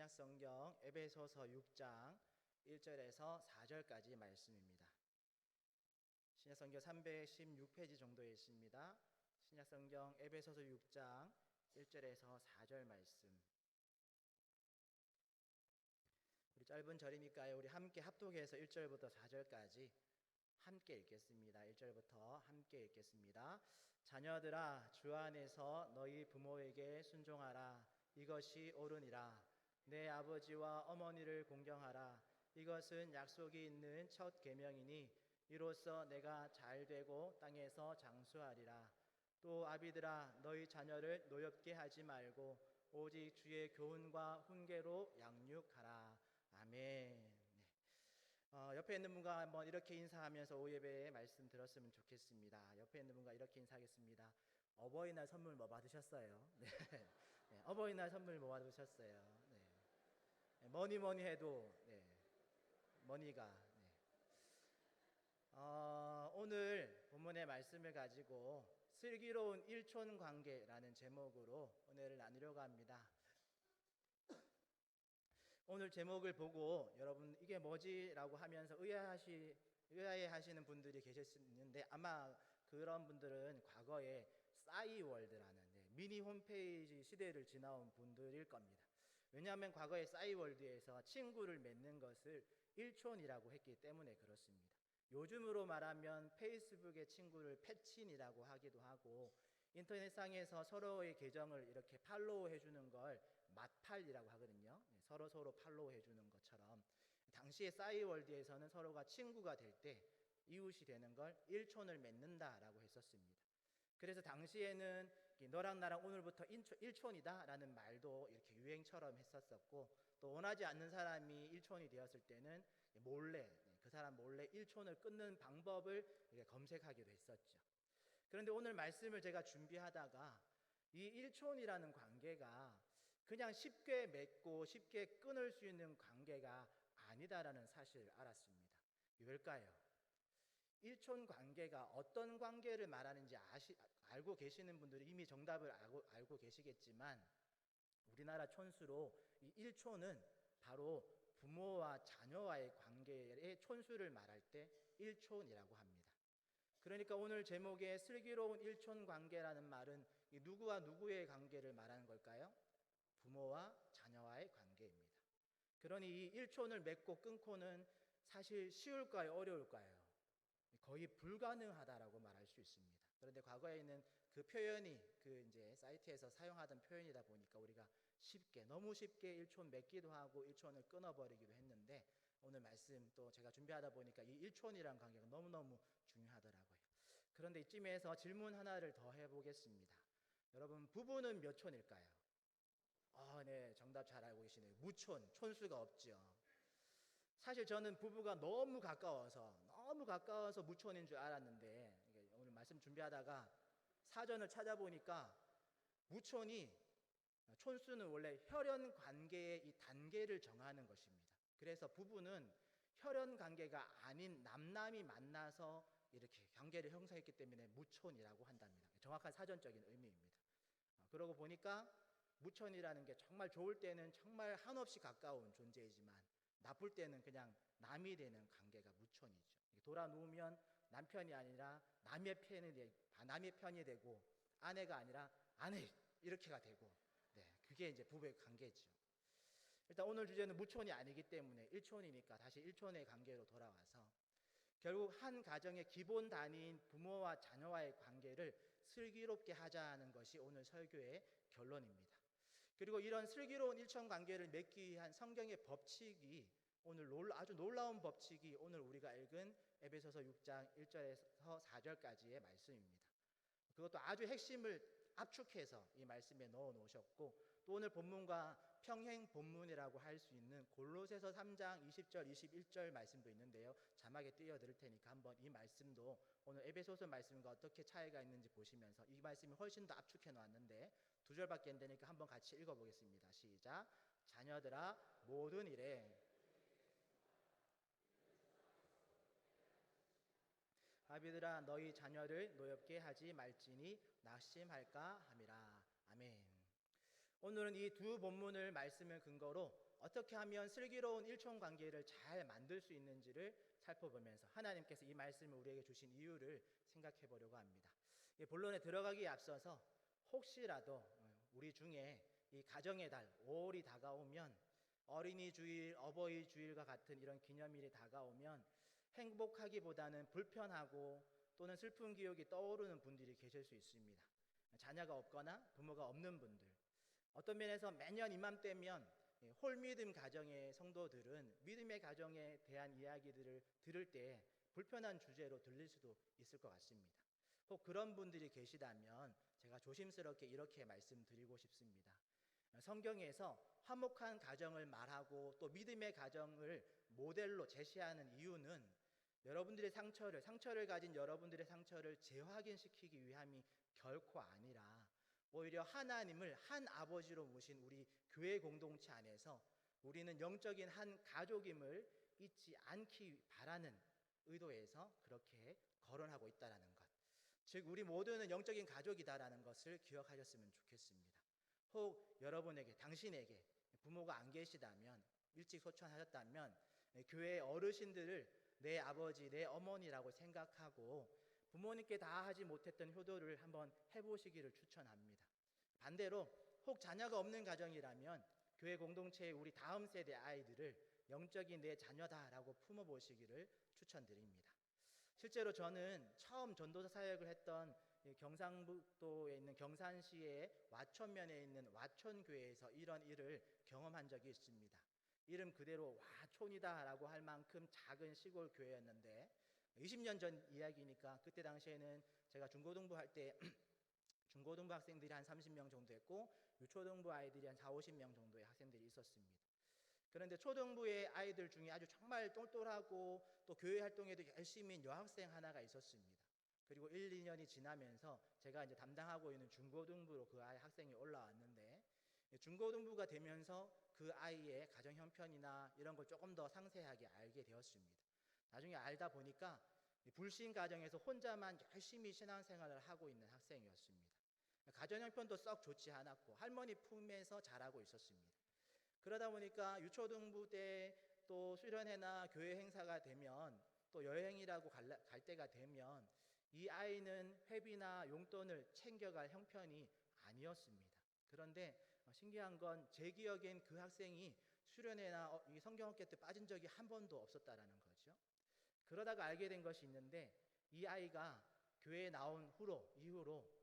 신약성경 에베소서 6장 1절에서 4절까지 말씀입니다. 신약성경 316페이지 정도에 있습니다. 신약성경 에베소서 6장 1절에서 4절 말씀. 우리 짧은 절이니까요. 우리 함께 합독해서 1절부터 4절까지 함께 읽겠습니다. 1절부터 함께 읽겠습니다. 자녀들아, 주 안에서 너희 부모에게 순종하라. 이것이 옳으니라. 내 아버지와 어머니를 공경하라. 이것은 약속이 있는 첫 계명이니 이로써 내가 잘되고 땅에서 장수하리라. 또 아비들아, 너희 자녀를 노엽게 하지 말고 오직 주의 교훈과 훈계로 양육하라. 아멘. 옆에 있는 분과 한번 이렇게 인사하면서 오예배의 말씀 들었으면 좋겠습니다. 옆에 있는 분과 이렇게 인사하겠습니다. 어버이날 선물 뭐 받으셨어요? 네. 네. 어버이날 선물 뭐 받으셨어요? 네. 뭐니 해도 머니가. 오늘 본문의 말씀을 가지고 슬기로운 일촌 관계라는 제목으로 은혜를 나누려고 합니다. 오늘 제목을 보고 여러분 이게 뭐지? 라고 하면서 의아해하시는 분들이 계실 수 있는데 아마 그런 분들은 과거에 싸이월드라는 미니 홈페이지 시대를 지나온 분들일 겁니다. 왜냐하면 과거에 싸이월드에서 친구를 맺는 것을 일촌이라고 했기 때문에 그렇습니다. 요즘으로 말하면 페이스북의 친구를 패친이라고 하기도 하고 인터넷상에서 서로의 계정을 이렇게 팔로우 해주는 걸 맛팔이라고 하거든요. 서로 팔로우 해주는 것처럼 당시에 싸이월드에서는 서로가 친구가 될 때 이웃이 되는 걸 일촌을 맺는다라고 했었습니다. 그래서 당시에는 너랑 나랑 오늘부터 일촌이다 라는 말도 이렇게 유행처럼 했었었고, 또 원하지 않는 사람이 일촌이 되었을 때는 몰래 그 사람 몰래 일촌을 끊는 방법을 검색하기도 했었죠. 그런데 오늘 말씀을 제가 준비하다가 이 일촌이라는 관계가 그냥 쉽게 맺고 쉽게 끊을 수 있는 관계가 아니다라는 사실을 알았습니다. 왜일까요? 일촌 관계가 어떤 관계를 말하는지 알고 계시는 분들이 이미 정답을 알고 계시겠지만, 우리나라 촌수로 이 일촌은 바로 부모와 자녀와의 관계의 촌수를 말할 때 일촌이라고 합니다. 그러니까 오늘 제목의 슬기로운 일촌 관계라는 말은 누구와 누구의 관계를 말하는 걸까요? 부모와 자녀와의 관계입니다. 그러니 이 일촌을 맺고 끊고는 사실 쉬울까요? 어려울까요? 거의 불가능하다라고 말할 수 있습니다. 그런데 과거에는 그 표현이 이제 사이트에서 사용하던 표현이다 보니까 우리가 너무 쉽게 일촌 맺기도 하고 일촌을 끊어버리기도 했는데, 오늘 말씀 또 제가 준비하다 보니까 이 일촌이라는 관계가 너무너무 중요하더라고요. 그런데 이쯤에서 질문 하나를 더 해보겠습니다. 여러분, 부부는 몇 촌일까요? 네, 정답 잘 알고 계시네요. 무촌, 촌수가 없죠. 사실 저는 부부가 너무 가까워서 무촌인 줄 알았는데, 오늘 말씀 준비하다가 사전을 찾아보니까 촌수는 원래 혈연 관계의 이 단계를 정하는 것입니다. 그래서 부부는 혈연 관계가 아닌 남남이 만나서 이렇게 관계를 형성했기 때문에 무촌이라고 한답니다. 정확한 사전적인 의미입니다. 그러고 보니까 무촌이라는 게 정말 좋을 때는 정말 한없이 가까운 존재이지만 나쁠 때는 그냥 남이 되는 관계가 무촌이죠. 돌아 누우면 남편이 아니라 남의 편이 되고, 아내가 아니라 아내 이렇게가 되고, 그게 이제 부부의 관계죠. 일단 오늘 주제는 무촌이 아니기 때문에 일촌이니까 다시 일촌의 관계로 돌아와서 결국 한 가정의 기본 단위인 부모와 자녀와의 관계를 슬기롭게 하자는 것이 오늘 설교의 결론입니다. 그리고 이런 슬기로운 일촌 관계를 맺기 위한 성경의 법칙이 오늘 아주 놀라운 법칙이 오늘 우리가 읽은 에베소서 6장 1절에서 4절까지의 말씀입니다. 그것도 아주 핵심을 압축해서 이 말씀에 넣어 놓으셨고, 또 오늘 본문과 평행 본문이라고 할 수 있는 골로새서 3장 20절 21절 말씀도 있는데요. 자막에 띄워드릴 테니까 한번 이 말씀도 오늘 에베소서 말씀과 어떻게 차이가 있는지 보시면서, 이 말씀이 훨씬 더 압축해 놓았는데 2절밖에 안 되니까 한번 같이 읽어보겠습니다. 시작. 자녀들아, 모든 일에 아비들아, 너희 자녀를 노엽게 하지 말지니 낙심할까 함이라. 아멘. 오늘은 이 두 본문을 말씀을 근거로 어떻게 하면 슬기로운 일총 관계를 잘 만들 수 있는지를 살펴보면서 하나님께서 이 말씀을 우리에게 주신 이유를 생각해 보려고 합니다. 본론에 들어가기에 앞서서 혹시라도 우리 중에 이 가정의 달 5월이 다가오면 어린이 주일, 어버이 주일과 같은 이런 기념일이 다가오면 행복하기보다는 불편하고 또는 슬픈 기억이 떠오르는 분들이 계실 수 있습니다. 자녀가 없거나 부모가 없는 분들, 어떤 면에서 매년 이맘때면 홀믿음 가정의 성도들은 믿음의 가정에 대한 이야기들을 들을 때 불편한 주제로 들릴 수도 있을 것 같습니다. 혹 그런 분들이 계시다면 제가 조심스럽게 이렇게 말씀드리고 싶습니다. 성경에서 화목한 가정을 말하고 또 믿음의 가정을 모델로 제시하는 이유는 여러분들의 상처를 가진 여러분들의 상처를 재확인시키기 위함이 결코 아니라 오히려 하나님을 한 아버지로 모신 우리 교회 공동체 안에서 우리는 영적인 한 가족임을 잊지 않기 바라는 의도에서 그렇게 거론하고 있다는 것. 즉 우리 모두는 영적인 가족이다라는 것을 기억하셨으면 좋겠습니다. 혹 여러분에게, 당신에게 부모가 안 계시다면, 일찍 소천하셨다면 교회 어르신들을 내 아버지, 내 어머니라고 생각하고 부모님께 다 하지 못했던 효도를 한번 해보시기를 추천합니다. 반대로 혹 자녀가 없는 가정이라면 교회 공동체의 우리 다음 세대 아이들을 영적인 내 자녀다라고 품어보시기를 추천드립니다. 실제로 저는 처음 전도사 사역을 했던 경상북도에 있는 경산시의 와천면에 있는 와천교회에서 이런 일을 경험한 적이 있습니다. 이름 그대로 와촌이다라고 할 만큼 작은 시골 교회였는데 20년 전 이야기니까 그때 당시에는 제가 중고등부 할 때 중고등부 학생들이 한 30명 정도 했고 유초등부 아이들이 한 4, 50명 정도의 학생들이 있었습니다. 그런데 초등부의 아이들 중에 아주 정말 똘똘하고 또 교회 활동에도 열심인 여학생 하나가 있었습니다. 그리고 1, 2년이 지나면서 제가 이제 담당하고 있는 중고등부로 그 아이 학생이 올라왔는데 중고등부가 되면서 그 아이의 가정 형편이나 이런 걸 조금 더 상세하게 알게 되었습니다. 나중에 알다 보니까 불신 가정에서 혼자만 열심히 신앙생활을 하고 있는 학생이었습니다. 가정 형편도 썩 좋지 않았고 할머니 품에서 자라고 있었습니다. 그러다 보니까 유초등부 때 또 수련회나 교회 행사가 되면 또 여행이라고 갈 때가 되면 이 아이는 회비나 용돈을 챙겨갈 형편이 아니었습니다. 그런데 신기한 건 제 기억엔 그 학생이 수련회나 이 성경학교 때 빠진 적이 한 번도 없었다라는 거죠. 그러다가 알게 된 것이 있는데 이 아이가 교회에 나온 이후로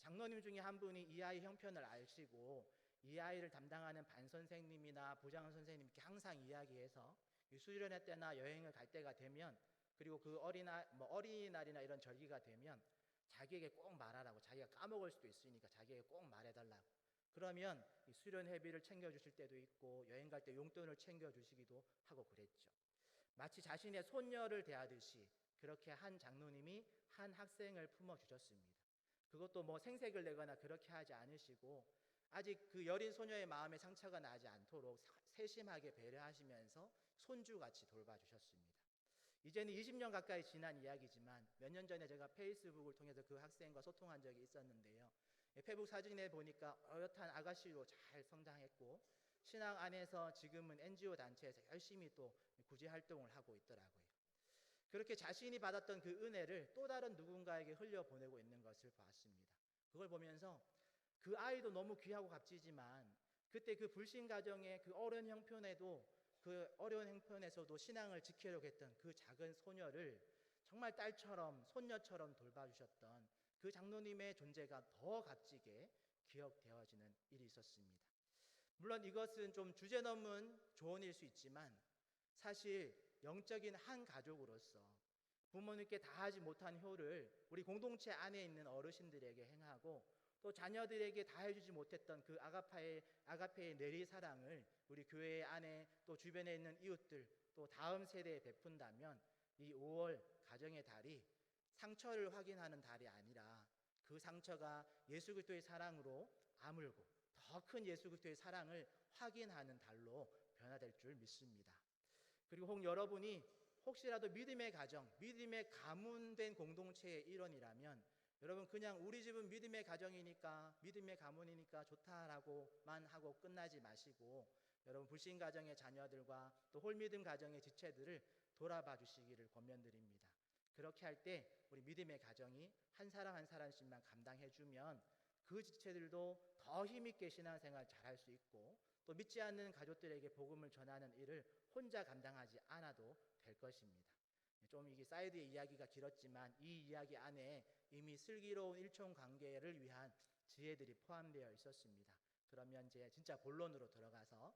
장로님 중에 한 분이 이 아이 형편을 아시고 이 아이를 담당하는 반선생님이나 부장선생님께 항상 이야기해서 수련회 때나 여행을 갈 때가 되면 그리고 그 어린이날이나 이런 절기가 되면 자기에게 꼭 말하라고, 자기가 까먹을 수도 있으니까 자기에게 꼭 말해달라고. 그러면 이 수련회비를 챙겨주실 때도 있고 여행 갈 때 용돈을 챙겨주시기도 하고 그랬죠. 마치 자신의 손녀를 대하듯이 그렇게 한 장로님이 한 학생을 품어주셨습니다. 그것도 뭐 생색을 내거나 그렇게 하지 않으시고 아직 그 여린 소녀의 마음에 상처가 나지 않도록 세심하게 배려하시면서 손주같이 돌봐주셨습니다. 이제는 20년 가까이 지난 이야기지만 몇 년 전에 제가 페이스북을 통해서 그 학생과 소통한 적이 있었는데요. 페북 사진에 보니까 어엿한 아가씨로 잘 성장했고 신앙 안에서 지금은 NGO 단체에서 열심히 또 구제 활동을 하고 있더라고요. 그렇게 자신이 받았던 그 은혜를 또 다른 누군가에게 흘려보내고 있는 것을 보았습니다. 그걸 보면서 그 아이도 너무 귀하고 값지지만 그때 그 불신 가정의 그 어려운 형편에도 그 어려운 형편에서도 신앙을 지키려고 했던 그 작은 소녀를 정말 딸처럼 손녀처럼 돌봐주셨던 그 장로님의 존재가 더 값지게 기억되어지는 일이 있었습니다. 물론 이것은 좀 주제 넘은 조언일 수 있지만 사실 영적인 한 가족으로서 부모님께 다 하지 못한 효를 우리 공동체 안에 있는 어르신들에게 행하고 또 자녀들에게 다 해주지 못했던 그 아가페의 내리사랑을 우리 교회 안에 또 주변에 있는 이웃들 또 다음 세대에 베푼다면 이 5월 가정의 달이 상처를 확인하는 달이 아니라 그 상처가 예수 그리스도의 사랑으로 아물고 더 큰 예수 그리스도의 사랑을 확인하는 달로 변화될 줄 믿습니다. 그리고 혹 여러분이 혹시라도 믿음의 가정, 믿음의 가문된 공동체의 일원이라면 여러분 그냥 우리 집은 믿음의 가정이니까 믿음의 가문이니까 좋다라고만 하고 끝나지 마시고 여러분 불신 가정의 자녀들과 또 홀믿음 가정의 지체들을 돌아봐 주시기를 권면드립니다. 그렇게 할 때 우리 믿음의 가정이 한 사람 한 사람씩만 감당해 주면 그 지체들도 더 힘있게 신앙생활 잘할 수 있고 또 믿지 않는 가족들에게 복음을 전하는 일을 혼자 감당하지 않아도 될 것입니다. 좀 이게 사이드의 이야기가 길었지만 이 이야기 안에 이미 슬기로운 일총 관계를 위한 지혜들이 포함되어 있었습니다. 그러면 이제 진짜 본론으로 들어가서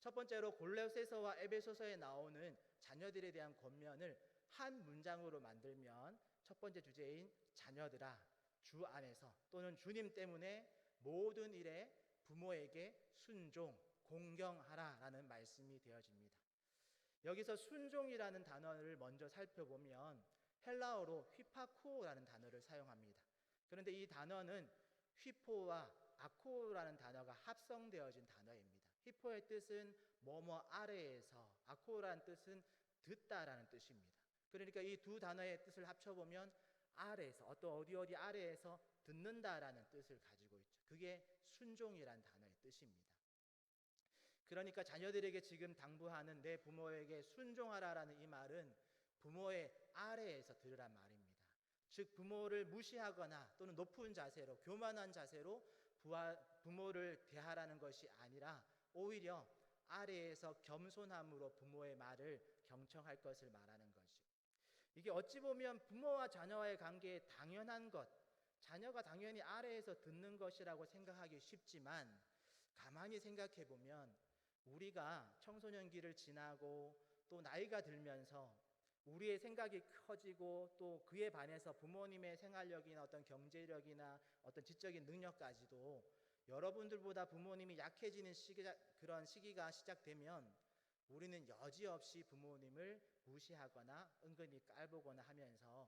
첫 번째로 골로새서와 에베소서에 나오는 자녀들에 대한 권면을 한 문장으로 만들면 첫 번째 주제인 자녀들아 주 안에서 또는 주님 때문에 모든 일에 부모에게 순종, 공경하라라는 말씀이 되어집니다. 여기서 순종이라는 단어를 먼저 살펴보면 헬라어로 휘파쿠오라는 단어를 사용합니다. 그런데 이 단어는 휘포와 아쿠오라는 단어가 합성되어진 단어입니다. 휘포의 뜻은 뭐뭐 아래에서, 아쿠오라는 뜻은 듣다라는 뜻입니다. 그러니까 이 두 단어의 뜻을 합쳐보면 아래에서, 어디 아래에서 듣는다라는 뜻을 가지고 있죠. 그게 순종이란 단어의 뜻입니다. 그러니까 자녀들에게 지금 당부하는 내 부모에게 순종하라라는 이 말은 부모의 아래에서 들으란 말입니다. 즉 부모를 무시하거나 또는 높은 자세로 교만한 자세로 부모를 대하라는 것이 아니라 오히려 아래에서 겸손함으로 부모의 말을 경청할 것을 말하는 것이죠. 이게 어찌 보면 부모와 자녀와의 관계에 당연한 것, 자녀가 당연히 아래에서 듣는 것이라고 생각하기 쉽지만 가만히 생각해 보면 우리가 청소년기를 지나고 또 나이가 들면서 우리의 생각이 커지고 또 그에 반해서 부모님의 생활력이나 어떤 경제력이나 어떤 지적인 능력까지도 여러분들보다 부모님이 약해지는 그런 시기가 시작되면 우리는 여지없이 부모님을 무시하거나 은근히 깔보거나 하면서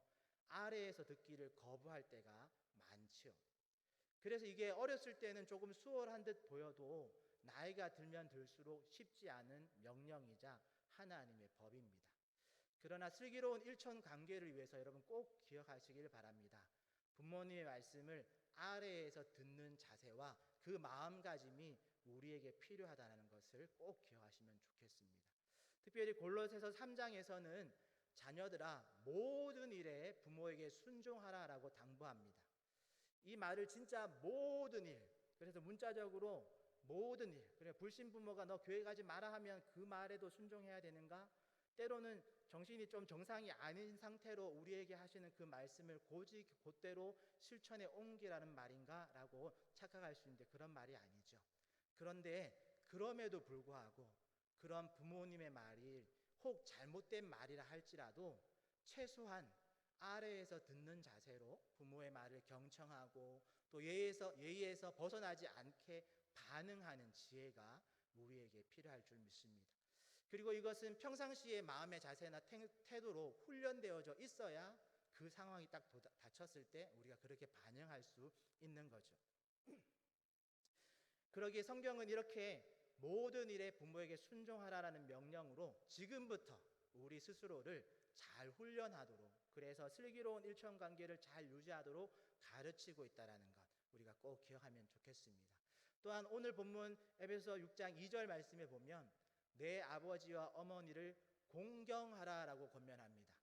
아래에서 듣기를 거부할 때가 많죠. 그래서 이게 어렸을 때는 조금 수월한 듯 보여도 나이가 들면 들수록 쉽지 않은 명령이자 하나님의 법입니다. 그러나 슬기로운 일천 관계를 위해서 여러분 꼭 기억하시길 바랍니다. 부모님의 말씀을 아래에서 듣는 자세와 그 마음가짐이 우리에게 필요하다는 것을 꼭 기억하시면 좋겠습니다. 특별히 골로새서 3장에서는 자녀들아 모든 일에 부모에게 순종하라라고 당부합니다. 이 말을 진짜 모든 일, 그래서 문자적으로 모든 일, 그래 불신 부모가 너 교회 가지 마라 하면 그 말에도 순종해야 되는가? 때로는 정신이 좀 정상이 아닌 상태로 우리에게 하시는 그 말씀을 곧대로 실천에 옮기라는 말인가? 라고 착각할 수 있는데 그런 말이 아니죠. 그런데 그럼에도 불구하고 그런 부모님의 말이 혹 잘못된 말이라 할지라도 최소한 아래에서 듣는 자세로 부모의 말을 경청하고 또 예의에서 벗어나지 않게 반응하는 지혜가 우리에게 필요할 줄 믿습니다. 그리고 이것은 평상시의 마음의 자세나 태도로 훈련되어져 있어야 그 상황이 딱 닥쳤을 때 우리가 그렇게 반응할 수 있는 거죠. 그러기에 성경은 이렇게 모든 일에 부모에게 순종하라라는 명령으로 지금부터 우리 스스로를 잘 훈련하도록, 그래서 슬기로운 일천관계를 잘 유지하도록 가르치고 있다는 것 우리가 꼭 기억하면 좋겠습니다. 또한 오늘 본문 에베소서 6장 2절 말씀에 보면 내 아버지와 어머니를 공경하라라고 권면합니다.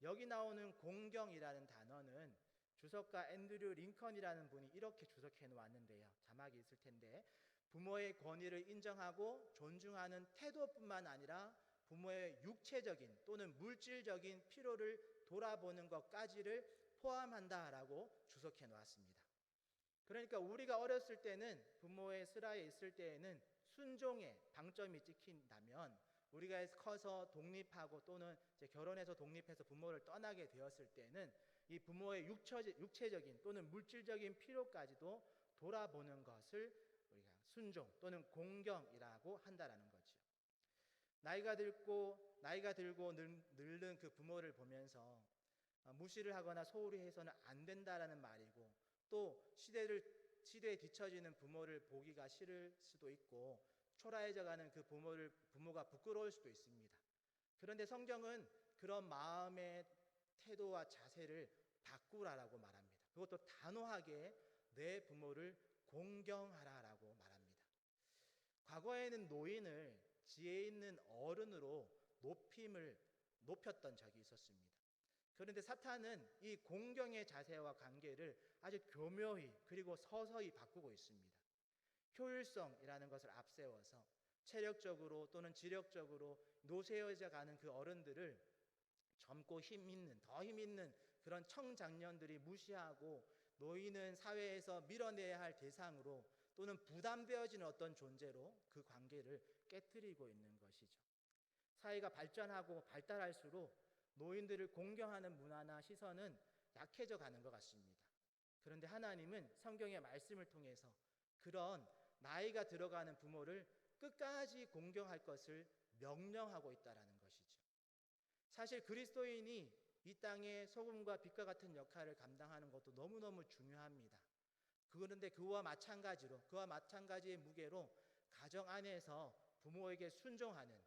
여기 나오는 공경이라는 단어는 주석가 앤드류 링컨이라는 분이 이렇게 주석해 놓았는데요. 자막이 있을 텐데 부모의 권위를 인정하고 존중하는 태도뿐만 아니라 부모의 육체적인 또는 물질적인 필요를 돌아보는 것까지를 포함한다라고 주석해 놓았습니다. 그러니까 우리가 어렸을 때는 부모의 슬하에 있을 때에는 순종에 방점이 찍힌다면 우리가 커서 독립하고 또는 이제 결혼해서 독립해서 부모를 떠나게 되었을 때는 이 부모의 육체적인 또는 물질적인 필요까지도 돌아보는 것을 우리가 순종 또는 공경이라고 한다라는 거죠. 나이가 들고 늙는 그 부모를 보면서 무시를 하거나 소홀히 해서는 안 된다라는 말이고 또 시대에 뒤처지는 부모를 보기가 싫을 수도 있고 초라해져가는 그 부모가 부끄러울 수도 있습니다. 그런데 성경은 그런 마음의 태도와 자세를 바꾸라라고 말합니다. 그것도 단호하게 내 부모를 공경하라라고 말합니다. 과거에는 노인을 지혜 있는 어른으로 높였던 적이 있었습니다. 그런데 사탄은 이 공경의 자세와 관계를 아주 교묘히 그리고 서서히 바꾸고 있습니다. 효율성이라는 것을 앞세워서 체력적으로 또는 지력적으로 노쇠해져 가는 그 어른들을 젊고 더 힘 있는 그런 청장년들이 무시하고 노인은 사회에서 밀어내야 할 대상으로 또는 부담되어지는 어떤 존재로 그 관계를 깨뜨리고 있는 것이죠. 사회가 발전하고 발달할수록 노인들을 공경하는 문화나 시선은 약해져 가는 것 같습니다. 그런데 하나님은 성경의 말씀을 통해서 그런 나이가 들어가는 부모를 끝까지 공경할 것을 명령하고 있다는 것이죠. 사실 그리스도인이 이 땅에 소금과 빛과 같은 역할을 감당하는 것도 너무너무 중요합니다. 그런데 그와 마찬가지의 무게로 가정 안에서 부모에게 순종하는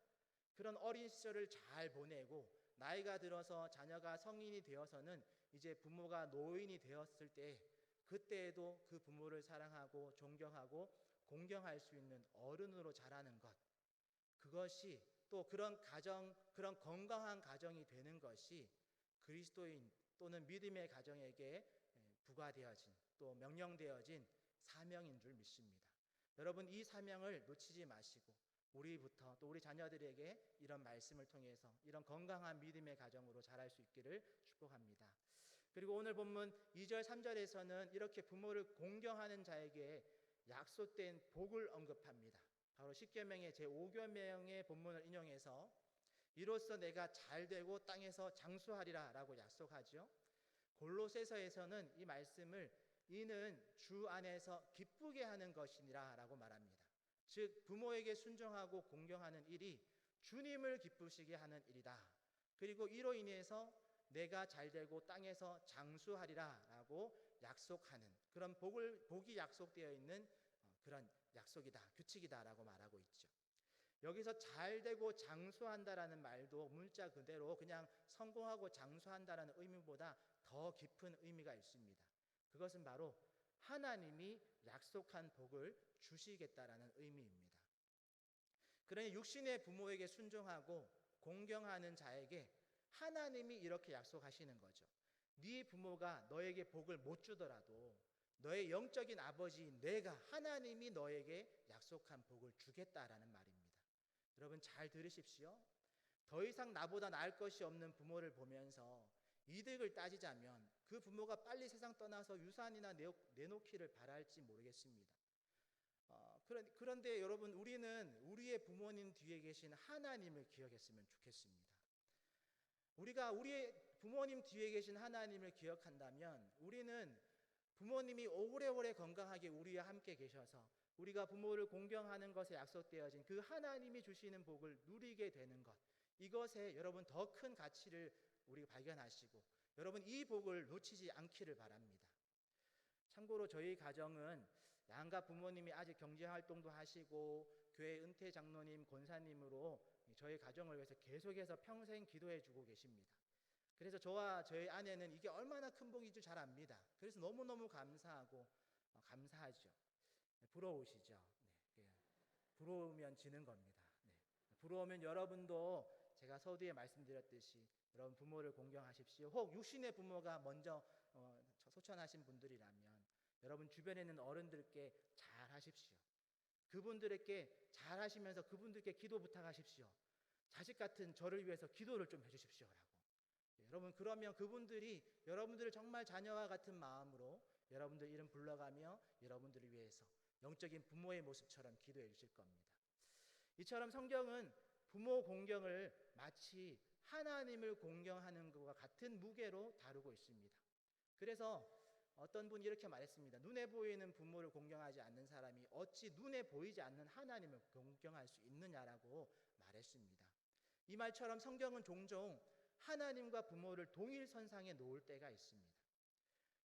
그런 어린 시절을 잘 보내고 나이가 들어서 자녀가 성인이 되어서는 이제 부모가 노인이 되었을 때 그때에도 그 부모를 사랑하고 존경하고 공경할 수 있는 어른으로 자라는 것, 그것이 또 그런 건강한 가정이 되는 것이 그리스도인 또는 믿음의 가정에게 부과되어진 또 명령되어진 사명인 줄 믿습니다. 여러분, 이 사명을 놓치지 마시고 우리부터 또 우리 자녀들에게 이런 말씀을 통해서 이런 건강한 믿음의 가정으로 자랄 수 있기를 축복합니다. 그리고 오늘 본문 2절 3절에서는 이렇게 부모를 공경하는 자에게 약속된 복을 언급합니다. 바로 십계명의 제5계명의 본문을 인용해서 이로써 내가 잘되고 땅에서 장수하리라 라고 약속하죠. 골로새서에서는 이 말씀을 이는 주 안에서 기쁘게 하는 것이니라 라고 말합니다. 즉 부모에게 순종하고 공경하는 일이 주님을 기쁘시게 하는 일이다. 그리고 이로 인해서 내가 잘되고 땅에서 장수하리라 라고 약속하는 그런 복이 약속되어 있는 그런 약속이다, 규칙이다 라고 말하고 있죠. 여기서 잘되고 장수한다라는 말도 문자 그대로 그냥 성공하고 장수한다라는 의미보다 더 깊은 의미가 있습니다. 그것은 바로 하나님이 약속한 복을 주시겠다라는 의미입니다. 그러니 육신의 부모에게 순종하고 공경하는 자에게 하나님이 이렇게 약속하시는 거죠. 네 부모가 너에게 복을 못 주더라도 너의 영적인 아버지인 내가 하나님이 너에게 약속한 복을 주겠다라는 말입니다. 여러분 잘 들으십시오. 더 이상 나보다 나을 것이 없는 부모를 보면서 이득을 따지자면 그 부모가 빨리 세상 떠나서 유산이나 내놓기를 바랄지 모르겠습니다. 그런데 여러분, 우리는 우리의 부모님 뒤에 계신 하나님을 기억했으면 좋겠습니다. 우리가 우리의 부모님 뒤에 계신 하나님을 기억한다면 우리는 부모님이 오래오래 건강하게 우리와 함께 계셔서 우리가 부모를 공경하는 것에 약속되어진 그 하나님이 주시는 복을 누리게 되는 것, 이것에 여러분 더 큰 가치를 우리 발견하시고 여러분 이 복을 놓치지 않기를 바랍니다. 참고로 저희 가정은 양가 부모님이 아직 경제활동도 하시고 교회 은퇴 장로님, 권사님으로 저희 가정을 위해서 계속해서 평생 기도해주고 계십니다. 그래서 저와 저희 아내는 이게 얼마나 큰 복인 줄 잘 압니다. 그래서 너무너무 감사하고 감사하죠. 부러우시죠? 네. 부러우면 지는 겁니다. 네. 부러우면 여러분도 제가 서두에 말씀드렸듯이 여러분 부모를 공경하십시오. 혹 육신의 부모가 먼저 소천하신 분들이라면 여러분 주변에 있는 어른들께 잘하십시오. 그분들에게 잘하시면서 그분들께 기도 부탁하십시오. 자식 같은 저를 위해서 기도를 좀 해주십시오라고. 여러분 그러면 그분들이 여러분들을 정말 자녀와 같은 마음으로 여러분들 이름 불러가며 여러분들을 위해서 영적인 부모의 모습처럼 기도해 주실 겁니다. 이처럼 성경은 부모 공경을 마치 하나님을 공경하는 것과 같은 무게로 다루고 있습니다. 그래서 어떤 분이 이렇게 말했습니다. 눈에 보이는 부모를 공경하지 않는 사람이 어찌 눈에 보이지 않는 하나님을 공경할 수 있느냐라고 말했습니다. 이 말처럼 성경은 종종 하나님과 부모를 동일선상에 놓을 때가 있습니다.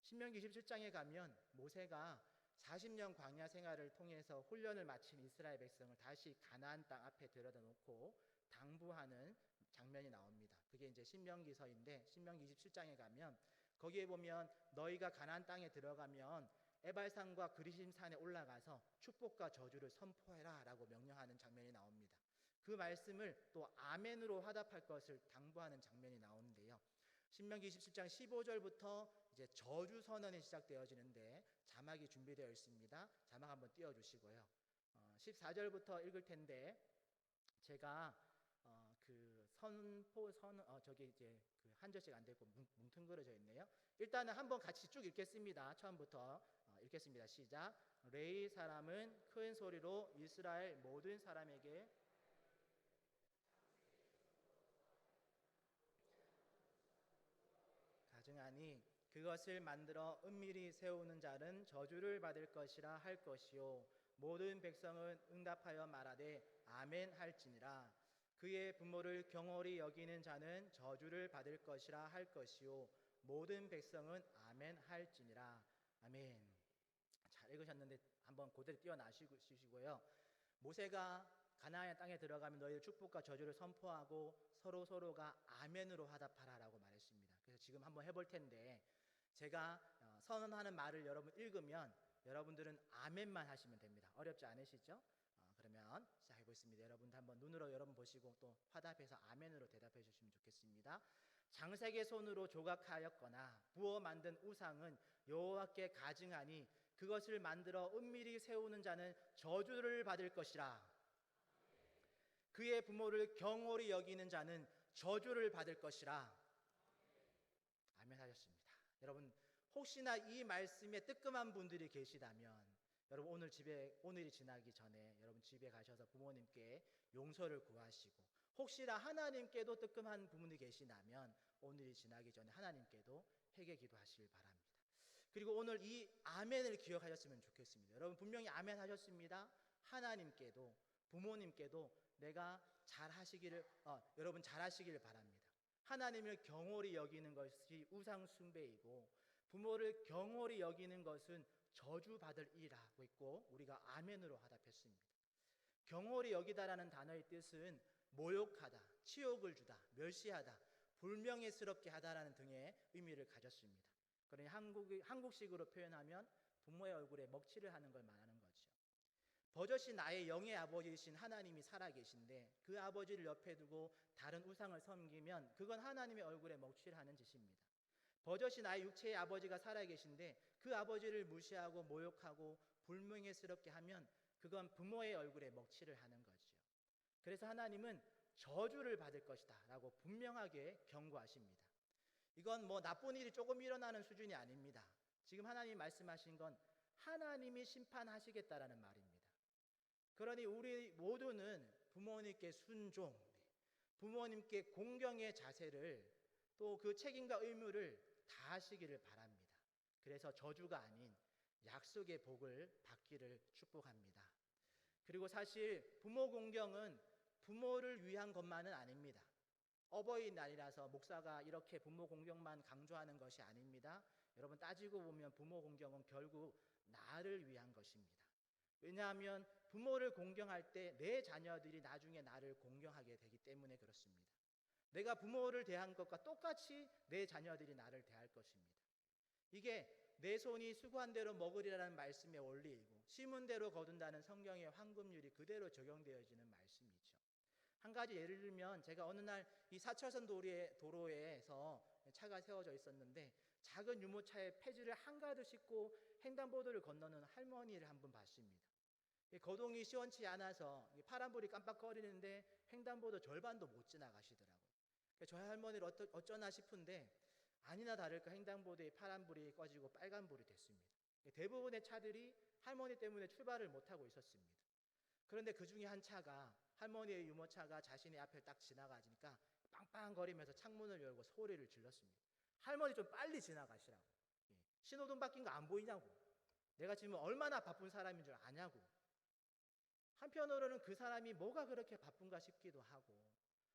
신명기 27장에 가면 모세가 40년 광야 생활을 통해서 훈련을 마친 이스라엘 백성을 다시 가나안 땅 앞에 데려다 놓고 당부하는 장면이 나옵니다. 그게 이제 신명기서인데 신명기 27장에 가면 거기에 보면 너희가 가나안 땅에 들어가면 에발산과 그리심산에 올라가서 축복과 저주를 선포해라 라고 명령하는 장면이 나옵니다. 그 말씀을 또 아멘으로 화답할 것을 당부하는 장면이 나오는데요. 신명기 27장 15절부터 이제 저주 선언이 시작되어지는데 자막이 준비되어 있습니다. 자막 한번 띄워주시고요. 14절부터 읽을 텐데 제가 저기 이제 그 한 절씩 안 되고 뭉뚱그려져 있네요. 일단은 한번 같이 쭉 읽겠습니다. 처음부터 읽겠습니다. 시작. 레위 사람은 큰 소리로 이스라엘 모든 사람에게 가증하니 그것을 만들어 은밀히 세우는 자는 저주를 받을 것이라 할 것이요 모든 백성은 응답하여 말하되 아멘 할지니라. 그의 부모를 경홀히 여기는 자는 저주를 받을 것이라 할 것이요 모든 백성은 아멘 할지니라. 아멘. 잘 읽으셨는데 한번 그대로 띄어나시고요. 모세가 가나안 땅에 들어가면 너희들 축복과 저주를 선포하고 서로가 아멘으로 화답하라라고 말했습니다. 그래서 지금 한번 해볼 텐데 제가 선언하는 말을 여러분 읽으면 여러분들은 아멘만 하시면 됩니다. 어렵지 않으시죠? 그러면 시작해보겠습니다. 여러분들 한번 눈으로 여러분 보시고 또 화답해서 아멘으로 대답해 주시면 좋겠습니다. 장색의 손으로 조각하였거나 부어 만든 우상은 여호와께 가증하니 그것을 만들어 은밀히 세우는 자는 저주를 받을 것이라. 그의 부모를 경홀히 여기는 자는 저주를 받을 것이라. 아멘 하셨습니다. 여러분 혹시나 이 말씀에 뜨끔한 분들이 계시다면 여러분 오늘이 지나기 전에 여러분 집에 가셔서 부모님께 용서를 구하시고 혹시나 하나님께도 뜨끔한 부분이 계시다면 오늘이 지나기 전에 하나님께도 회개 기도하시길 바랍니다. 그리고 오늘 이 아멘을 기억하셨으면 좋겠습니다. 여러분 분명히 아멘 하셨습니다. 하나님께도 부모님께도 내가 여러분 잘하시기를 바랍니다. 하나님을 경홀히 여기는 것이 우상 숭배이고 부모를 경홀히 여기는 것은 저주받을 일이라고 했고 우리가 아멘으로 화답했습니다. 경홀히 여기다라는 단어의 뜻은 모욕하다, 치욕을 주다, 멸시하다, 불명예스럽게 하다라는 등의 의미를 가졌습니다. 그러니 한국식으로 표현하면 부모의 얼굴에 먹칠을 하는 걸 말하는 거죠. 버젓이 나의 영의 아버지이신 하나님이 살아계신데 그 아버지를 옆에 두고 다른 우상을 섬기면 그건 하나님의 얼굴에 먹칠하는 짓입니다. 버젓이 나의 육체의 아버지가 살아계신데 그 아버지를 무시하고 모욕하고 불명예스럽게 하면 그건 부모의 얼굴에 먹칠을 하는 거죠. 그래서 하나님은 저주를 받을 것이다 라고 분명하게 경고하십니다. 이건 뭐 나쁜 일이 조금 일어나는 수준이 아닙니다. 지금 하나님이 말씀하신 건 하나님이 심판하시겠다라는 말입니다. 그러니 우리 모두는 부모님께 순종, 부모님께 공경의 자세를 또 그 책임과 의무를 다하시기를 바랍니다. 그래서 저주가 아닌 약속의 복을 받기를 축복합니다. 그리고 사실 부모 공경은 부모를 위한 것만은 아닙니다. 어버이날이라서 목사가 이렇게 부모 공경만 강조하는 것이 아닙니다. 여러분 따지고 보면 부모 공경은 결국 나를 위한 것입니다. 왜냐하면 부모를 공경할 때 내 자녀들이 나중에 나를 공경하게 되기 때문에 그렇습니다. 내가 부모를 대한 것과 똑같이 내 자녀들이 나를 대할 것입니다. 이게 내 손이 수고한 대로 먹으리라는 말씀의 원리이고 심은 대로 거둔다는 성경의 황금률이 그대로 적용되어지는 말씀이죠. 한 가지 예를 들면 제가 어느 날 이 4차선 도로에서 차가 세워져 있었는데 작은 유모차에 폐지를 한가득 싣고 횡단보도를 건너는 할머니를 한 분 봤습니다. 거동이 시원치 않아서 파란불이 깜빡거리는데 횡단보도 절반도 못 지나가시더라고요. 저 할머니를 어쩌나 싶은데 아니나 다를까 횡단보도에 파란불이 꺼지고 빨간불이 됐습니다. 대부분의 차들이 할머니 때문에 출발을 못하고 있었습니다. 그런데 그 중에 한 차가 할머니의 유모차가 자신의 앞을 딱 지나가니까 빵빵거리면서 창문을 열고 소리를 질렀습니다. 할머니 좀 빨리 지나가시라고. 신호등 바뀐 거 안 보이냐고. 내가 지금 얼마나 바쁜 사람인 줄 아냐고. 한편으로는 그 사람이 뭐가 그렇게 바쁜가 싶기도 하고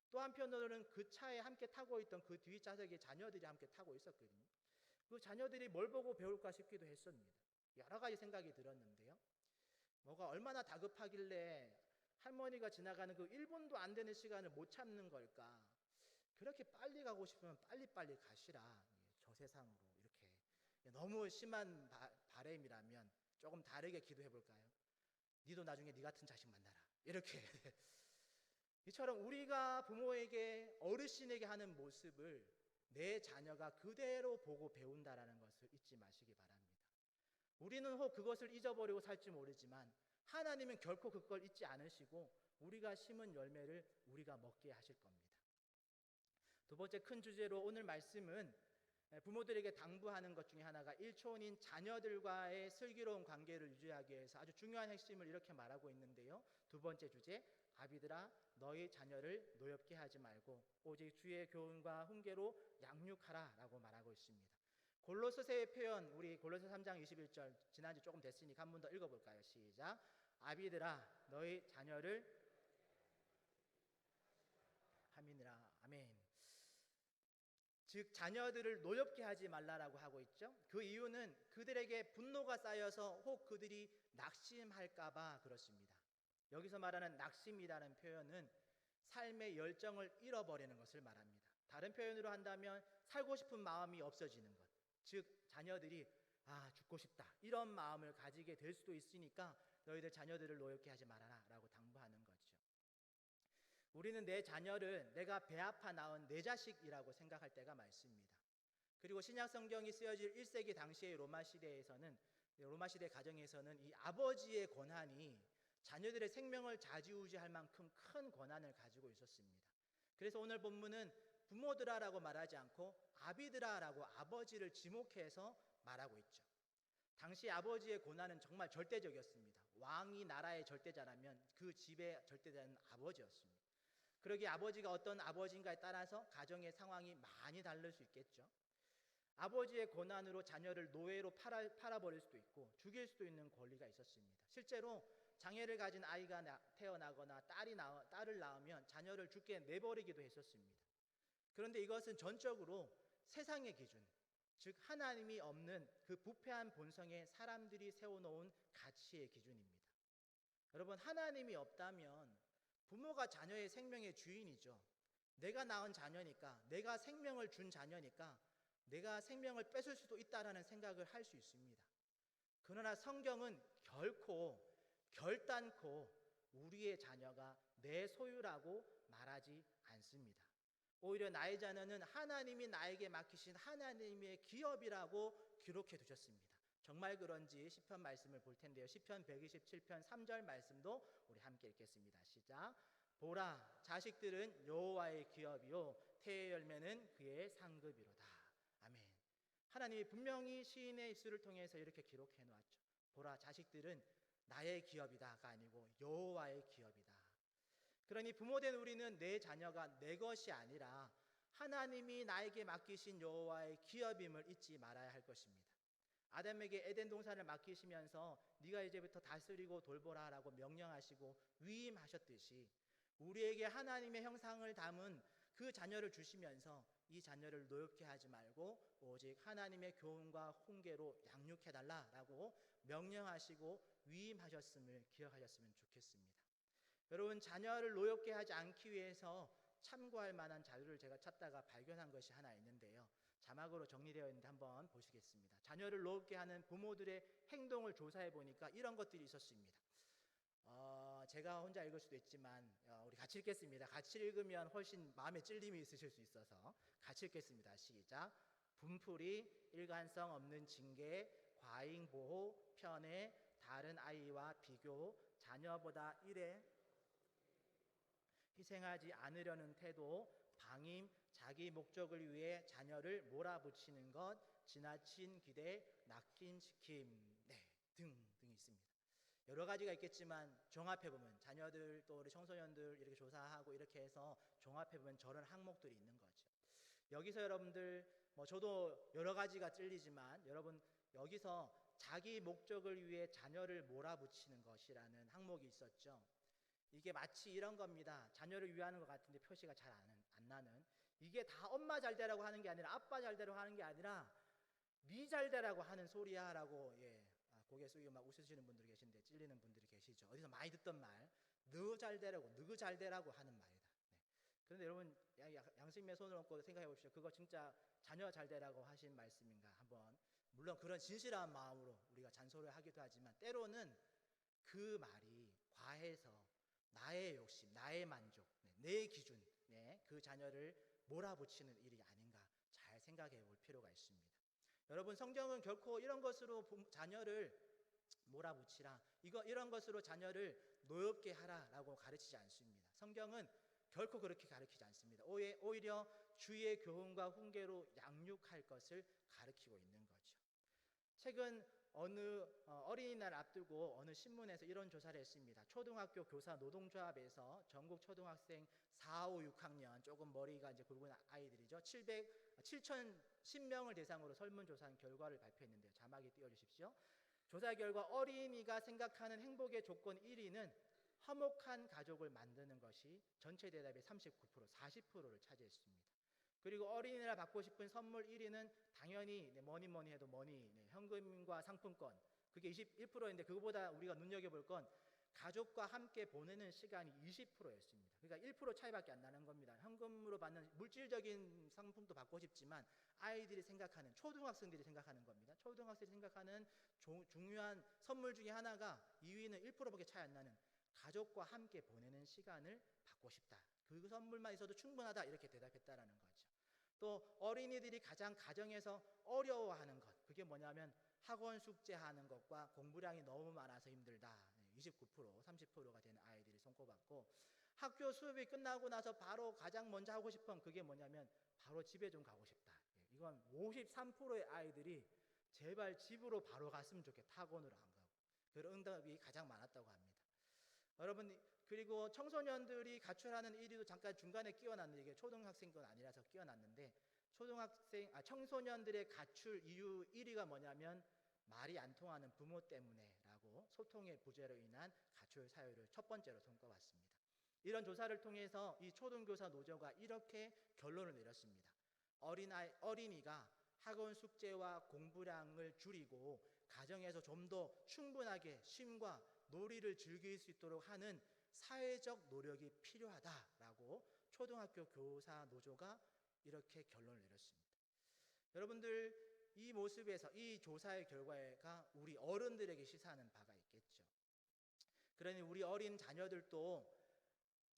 또 한편으로는 그 차에 함께 타고 있던 그 뒷좌석에 자녀들이 함께 타고 있었거든요. 그 자녀들이 뭘 보고 배울까 싶기도 했습니다. 여러 가지 생각이 들었는데요. 뭐가 얼마나 다급하길래 할머니가 지나가는 그 1분도 안 되는 시간을 못 참는 걸까? 그렇게 빨리 가고 싶으면 빨리빨리 가시라. 저 세상으로 너무 심한 바램이라면 조금 다르게 기도해 볼까요? 니도 나중에 니 같은 자식 만나라. 이렇게. 이처럼 우리가 부모에게 어르신에게 하는 모습을 내 자녀가 그대로 보고 배운다라는 것을 잊지 마시기 바랍니다. 우리는 혹 그것을 잊어버리고 살지 모르지만 하나님은 결코 그걸 잊지 않으시고 우리가 심은 열매를 우리가 먹게 하실 겁니다. 두 번째 큰 주제로 오늘 말씀은 부모들에게 당부하는 것 중에 하나가 1초원인 자녀들과의 슬기로운 관계를 유지하기 위해서 아주 중요한 핵심을 이렇게 말하고 있는데요. 두 번째 주제, 아비들아 너희 자녀를 노엽게 하지 말고 오직 주의 교훈과 훈계로 양육하라 라고 말하고 있습니다. 골로새서의 표현, 우리 골로새 3장 21절 지난주 조금 됐으니까 한 번 더 읽어볼까요? 시작. 아비들아 너희 자녀를 함이니라. 아멘. 즉 자녀들을 노엽게 하지 말라라고 하고 있죠. 그 이유는 그들에게 분노가 쌓여서 혹 그들이 낙심할까봐 그렇습니다. 여기서 말하는 낙심이라는 표현은 삶의 열정을 잃어버리는 것을 말합니다. 다른 표현으로 한다면 살고 싶은 마음이 없어지는 것. 즉 자녀들이 죽고 싶다 이런 마음을 가지게 될 수도 있으니까 너희들 자녀들을 노엽게 하지 말아라 라고 당부하는 거죠. 우리는 내 자녀를 내가 배 아파 낳은 내 자식이라고 생각할 때가 많습니다. 그리고 신약 성경이 쓰여질 1세기 당시의 로마 시대 가정에서는 이 아버지의 권한이 자녀들의 생명을 좌지우지할 만큼 큰 권한을 가지고 있었습니다. 그래서 오늘 본문은 부모들아라고 말하지 않고 아비들아라고 아버지를 지목해서 말하고 있죠. 당시 아버지의 권한은 정말 절대적이었습니다. 왕이 나라의 절대자라면 그 집의 절대자는 아버지였습니다. 그러기에 아버지가 어떤 아버지인가에 따라서 가정의 상황이 많이 다를 수 있겠죠. 아버지의 권한으로 자녀를 노예로 팔아버릴 수도 있고 죽일 수도 있는 권리가 있었습니다. 실제로 장애를 가진 아이가 태어나거나 딸을 낳으면 자녀를 죽게 내버리기도 했었습니다. 그런데 이것은 전적으로 세상의 기준, 즉 하나님이 없는 그 부패한 본성의 사람들이 세워놓은 가치의 기준입니다. 여러분, 하나님이 없다면 부모가 자녀의 생명의 주인이죠. 내가 낳은 자녀니까, 내가 생명을 준 자녀니까 내가 생명을 뺏을 수도 있다라는 생각을 할 수 있습니다. 그러나 성경은 결단코 우리의 자녀가 내 소유라고 말하지 않습니다. 오히려 나의 자녀는 하나님이 나에게 맡기신 하나님의 기업이라고 기록해 두셨습니다. 정말 그런지 시편 말씀을 볼 텐데요. 시편 127편 3절 말씀도 우리 함께 읽겠습니다. 시작. 보라, 자식들은 여호와의 기업이요 태의 열매는 그의 상급이로다. 아멘. 하나님이 분명히 시인의 입술을 통해서 이렇게 기록해 놓았죠. 보라, 자식들은 나의 기업이다가 아니고 여호와의 기업이다. 그러니 부모된 우리는 내 자녀가 내 것이 아니라 하나님이 나에게 맡기신 여호와의 기업임을 잊지 말아야 할 것입니다. 아담에게 에덴 동산을 맡기시면서 네가 이제부터 다스리고 돌보라라고 명령하시고 위임하셨듯이 우리에게 하나님의 형상을 담은 그 자녀를 주시면서 이 자녀를 노엽게 하지 말고 오직 하나님의 교훈과 훈계로 양육해달라라고 명령하시고 위임하셨음을 기억하셨으면 좋겠습니다. 여러분, 자녀를 노엽게 하지 않기 위해서 참고할 만한 자료를 제가 찾다가 발견한 것이 하나 있는데요. 자막으로 정리되어 있는데 한번 보시겠습니다. 자녀를 노엽게 하는 부모들의 행동을 조사해 보니까 이런 것들이 있었습니다. 제가 혼자 읽을 수도 있지만 우리 같이 읽겠습니다. 같이 읽으면 훨씬 마음에 찔림이 있으실 수 있어서 같이 읽겠습니다. 시작. 분풀이, 일관성 없는 징계, 과잉 보호, 편애, 다른 아이와 비교, 자녀보다 일에 희생하지 않으려는 태도, 방임, 자기 목적을 위해 자녀를 몰아붙이는 것, 지나친 기대, 낙인시킴, 등등이 있습니다. 여러 가지가 있겠지만 종합해보면 자녀들 또 우리 청소년들 이렇게 조사하고 이렇게 해서 종합해보면 저런 항목들이 있는 거죠. 여기서 여러분들 저도 여러 가지가 찔리지만 여러분 여기서 자기 목적을 위해 자녀를 몰아붙이는 것이라는 항목이 있었죠. 이게 마치 이런 겁니다. 자녀를 위하는 것 같은데 표시가 잘 안 나는, 이게 다 엄마 잘 되라고 하는 게 아니라 아빠 잘 되라고 하는 게 아니라 니 잘 되라고 하는 소리야 라고 고개 숙이고 막 웃으시는 분들이 계신데 찔리는 분들이 계시죠. 어디서 많이 듣던 말, 너 잘 되라고, 너그 잘 되라고 하는 말이다. 그런데 여러분 양심의 손을 얹고 생각해 보십시오. 그거 진짜 자녀 잘 되라고 하신 말씀인가 한번 물론 그런 진실한 마음으로 우리가 잔소리를 하기도 하지만 때로는 그 말이 과해서 나의 욕심, 나의 만족, 내 기준, 그 자녀를 몰아붙이는 일이 아닌가 잘 생각해 볼 필요가 있습니다. 여러분, 성경은 결코 이런 것으로 자녀를 몰아붙이라, 이런 것으로 자녀를 노엽게 하라라고 가르치지 않습니다. 성경은 결코 그렇게 가르치지 않습니다. 오히려 주의 교훈과 훈계로 양육할 것을 가르치고 있는 거죠. 최근 어느 어린이날 앞두고 어느 신문에서 이런 조사를 했습니다. 초등학교 교사 노동조합에서 전국 초등학생 4, 5, 6학년 조금 머리가 이제 굵은 아이들이죠. 7,010명을 대상으로 설문조사한 결과를 발표했는데요. 자막에 띄워주십시오. 조사 결과 어린이가 생각하는 행복의 조건 1위는 화목한 가족을 만드는 것이 전체 대답의 39%, 40%를 차지했습니다. 그리고 어린이날 받고 싶은 선물 1위는 당연히 뭐니 해도 현금과 상품권, 그게 21%인데 그거보다 우리가 눈여겨볼 건 가족과 함께 보내는 시간이 20%였습니다. 그러니까 1% 차이밖에 안 나는 겁니다. 현금으로 받는 물질적인 상품도 받고 싶지만 아이들이 생각하는, 초등학생들이 생각하는 겁니다. 초등학생들이 생각하는 중요한 선물 중에 하나가 2위는 1%밖에 차이 안 나는 가족과 함께 보내는 시간을 받고 싶다. 그 선물만 있어도 충분하다, 이렇게 대답했다라는 거죠. 또 어린이들이 가장 가정에서 어려워하는 것, 그게 뭐냐면 학원 숙제하는 것과 공부량이 너무 많아서 힘들다. 29%, 30%가 되는 아이들이 손꼽았고, 학교 수업이 끝나고 나서 바로 가장 먼저 하고 싶은 그게 뭐냐면 바로 집에 좀 가고 싶다. 이건 53%의 아이들이 제발 집으로 바로 갔으면 좋겠다, 학원으로 안 가고. 그런 응답이 가장 많았다고 합니다. 여러분, 그리고 청소년들이 가출하는 1위도 잠깐 중간에 끼워놨는데, 이게 초등학생 건 아니라서 끼워놨는데, 청소년들의 가출 이유 1위가 뭐냐면 말이 안 통하는 부모 때문에라고, 소통의 부재로 인한 가출 사유를 첫 번째로 손꼽았습니다. 이런 조사를 통해서 이 초등교사 노조가 이렇게 결론을 내렸습니다. 어린이가 학원 숙제와 공부량을 줄이고 가정에서 좀 더 충분하게 쉼과 놀이를 즐길 수 있도록 하는 사회적 노력이 필요하다라고 초등학교 교사 노조가 이렇게 결론을 내렸습니다. 여러분들, 이 모습에서 이 조사의 결과가 우리 어른들에게 시사하는 바가 있겠죠. 그러니 우리 어린 자녀들도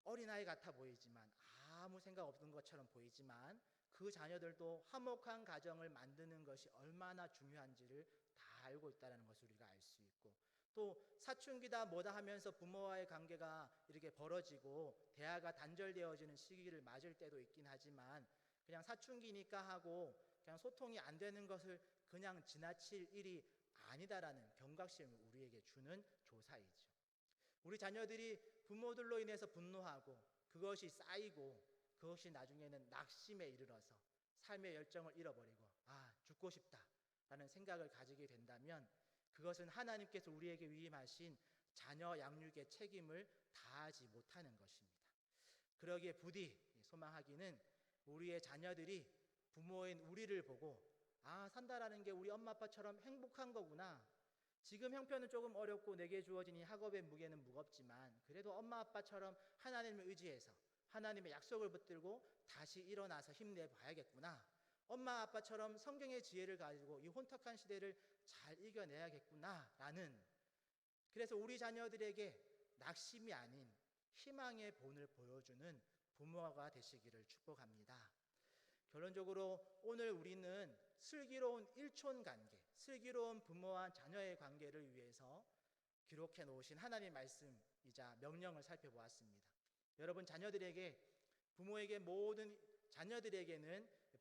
어린아이 같아 보이지만, 아무 생각 없는 것처럼 보이지만, 그 자녀들도 화목한 가정을 만드는 것이 얼마나 중요한지를 다 알고 있다는 것을 우리가 알 수 있고, 또 사춘기다 뭐다 하면서 부모와의 관계가 이렇게 벌어지고 대화가 단절되어지는 시기를 맞을 때도 있긴 하지만, 그냥 사춘기니까 하고 그냥 소통이 안 되는 것을 그냥 지나칠 일이 아니다라는 경각심을 우리에게 주는 조사이죠. 우리 자녀들이 부모들로 인해서 분노하고 그것이 쌓이고 그것이 나중에는 낙심에 이르러서 삶의 열정을 잃어버리고 죽고 싶다라는 생각을 가지게 된다면, 그것은 하나님께서 우리에게 위임하신 자녀 양육의 책임을 다하지 못하는 것입니다. 그러기에 부디 소망하기는 우리의 자녀들이 부모인 우리를 보고 산다라는 게 우리 엄마 아빠처럼 행복한 거구나. 지금 형편은 조금 어렵고 내게 주어진 이 학업의 무게는 무겁지만 그래도 엄마 아빠처럼 하나님을 의지해서 하나님의 약속을 붙들고 다시 일어나서 힘내봐야겠구나. 엄마 아빠처럼 성경의 지혜를 가지고 이 혼탁한 시대를 잘 이겨내야겠구나라는, 그래서 우리 자녀들에게 낙심이 아닌 희망의 본을 보여주는 부모가 되시기를 축복합니다. 결론적으로 오늘 우리는 슬기로운 일촌관계, 슬기로운 부모와 자녀의 관계를 위해서 기록해 놓으신 하나님의 말씀이자 명령을 살펴보았습니다. 여러분, 자녀들에게는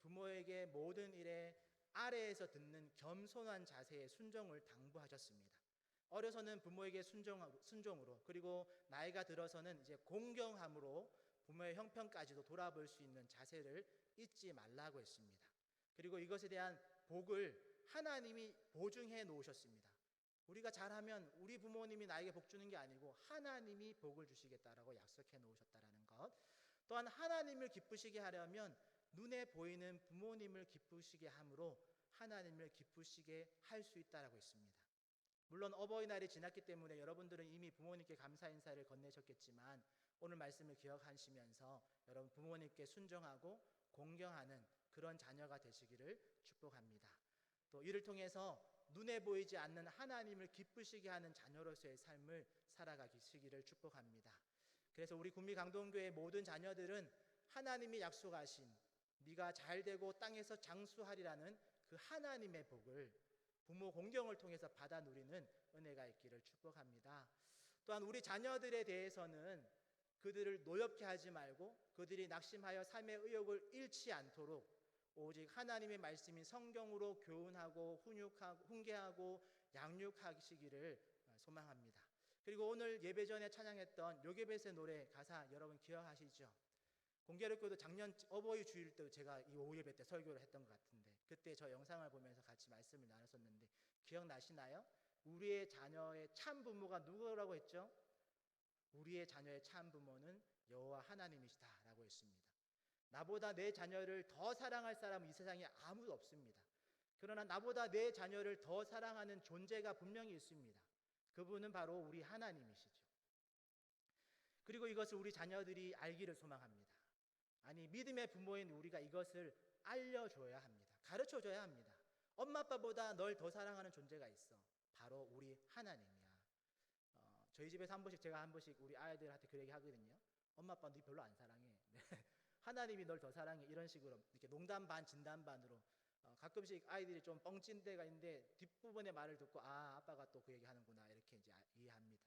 부모에게 모든 일에 아래에서 듣는 겸손한 자세의 순종을 당부하셨습니다. 어려서는 부모에게 순종으로, 그리고 나이가 들어서는 이제 공경함으로 부모의 형편까지도 돌아볼 수 있는 자세를 잊지 말라고 했습니다. 그리고 이것에 대한 복을 하나님이 보증해 놓으셨습니다. 우리가 잘하면 우리 부모님이 나에게 복 주는 게 아니고 하나님이 복을 주시겠다라고 약속해 놓으셨다라는 것. 또한 하나님을 기쁘시게 하려면 눈에 보이는 부모님을 기쁘시게 함으로 하나님을 기쁘시게 할 수 있다라고 했습니다. 물론 어버이날이 지났기 때문에 여러분들은 이미 부모님께 감사 인사를 건네셨겠지만, 오늘 말씀을 기억하시면서 여러분 부모님께 순종하고 공경하는 그런 자녀가 되시기를 축복합니다. 또 이를 통해서 눈에 보이지 않는 하나님을 기쁘시게 하는 자녀로서의 삶을 살아가시기를 축복합니다. 그래서 우리 구미강동교회 모든 자녀들은 하나님이 약속하신 네가 잘되고 땅에서 장수하리라는 그 하나님의 복을 부모 공경을 통해서 받아 누리는 은혜가 있기를 축복합니다. 또한 우리 자녀들에 대해서는 그들을 노엽게 하지 말고 그들이 낙심하여 삶의 의욕을 잃지 않도록 오직 하나님의 말씀인 성경으로 교훈하고 훈계하고 양육하시기를 소망합니다. 그리고 오늘 예배 전에 찬양했던 요게벳의 노래 가사 여러분 기억하시죠? 공교롭게도 작년 어버이 주일 때 제가 이 오후 예배 때 설교를 했던 것 같은데 그때 저 영상을 보면서 같이 말씀을 나눴었는데 기억나시나요? 우리의 자녀의 참 부모가 누구라고 했죠? 우리의 자녀의 참 부모는 여호와 하나님이시다라고 했습니다. 나보다 내 자녀를 더 사랑할 사람은 이 세상에 아무도 없습니다. 그러나 나보다 내 자녀를 더 사랑하는 존재가 분명히 있습니다. 그분은 바로 우리 하나님이시죠. 그리고 이것을 우리 자녀들이 알기를 소망합니다. 아니, 믿음의 부모인 우리가 이것을 알려줘야 합니다. 가르쳐줘야 합니다. 엄마 아빠보다 널 더 사랑하는 존재가 있어. 바로 우리 하나님이야. 저희 집에서 제가 한 번씩 우리 아이들한테 그 얘기 하거든요. 엄마 아빠 너 별로 안 사랑해. 하나님이 널 더 사랑해. 이런 식으로 이렇게 농담 반 진담 반으로 가끔씩 아이들이 좀 뻥찐 데가 있는데 뒷부분의 말을 듣고 아빠가 또 그 얘기 하는구나 이렇게 이제 이해합니다.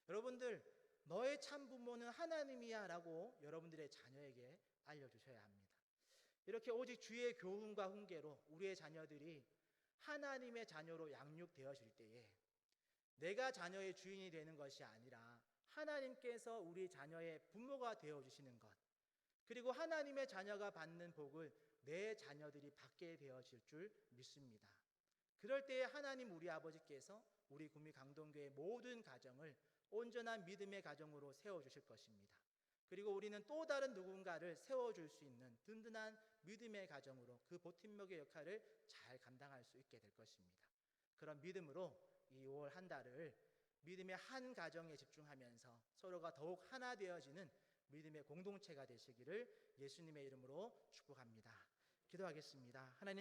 여러분들 너의 참 부모는 하나님이야 라고 여러분들의 자녀에게 알려주셔야 합니다. 이렇게 오직 주의 교훈과 훈계로 우리의 자녀들이 하나님의 자녀로 양육되어질 때에 내가 자녀의 주인이 되는 것이 아니라 하나님께서 우리 자녀의 부모가 되어주시는 것, 그리고 하나님의 자녀가 받는 복을 내 자녀들이 받게 되어질 줄 믿습니다. 그럴 때에 하나님 우리 아버지께서 우리 구미강동교회 모든 가정을 온전한 믿음의 가정으로 세워주실 것입니다. 그리고 우리는 또 다른 누군가를 세워줄 수 있는 든든한 믿음의 가정으로 그 보팀목의 역할을 잘 감당할 수 있게 될 것입니다. 그런 믿음으로 이 5월 한 달을 믿음의 한 가정에 집중하면서 서로가 더욱 하나 되어지는 믿음의 공동체가 되시기를 예수님의 이름으로 축복합니다. 기도하겠습니다. 하나님